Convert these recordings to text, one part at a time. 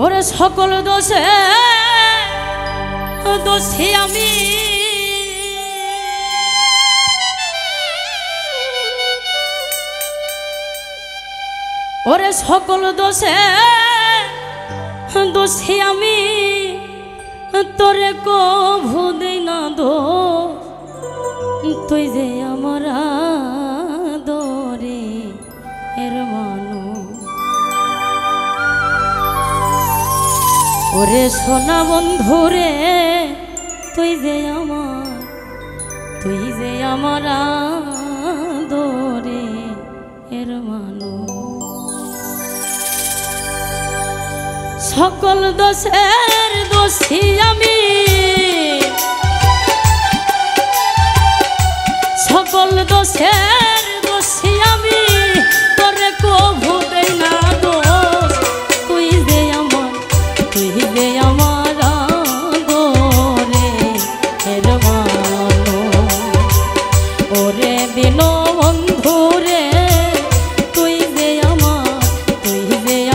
ওরে সকল দোষে দোষী আমি, ওরে সকল দোষে দোষী আমি, তোরে কভু দেই না দোষ, তুই যে আমার আদরে এর মানু। ওরে সোনা বন্ধুরে তুই যে আমার আদরে এর মানু। সকল দোষের দোষী আমি, সকল দোষের দোষী আমি, তোরে কভু দেই না দোষ, তুই যে আমার আদরে এর মানু। ওরে দিন বন্ধুরে তুই যে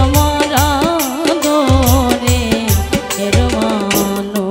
আমার আদরে এর মানু।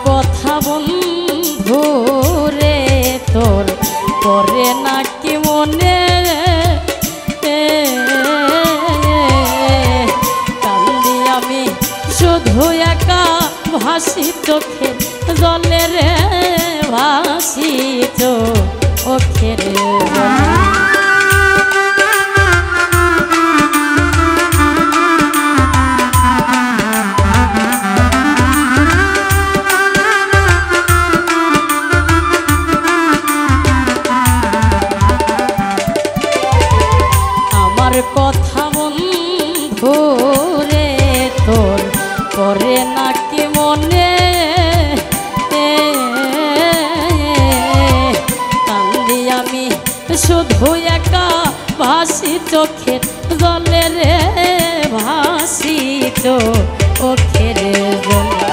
কথা বন্ধু রে তোর পরে নাকি মনে কান্দি আমি শুধু একা ভাসি চোখের জলে রে ভাসি চোখের জলে। কথা বন্ধু রে তোর পরে নাকি মনে কান্দি আমি শুধু একা ভাসি চোখের জলে রে ভাসি চোখের জলে।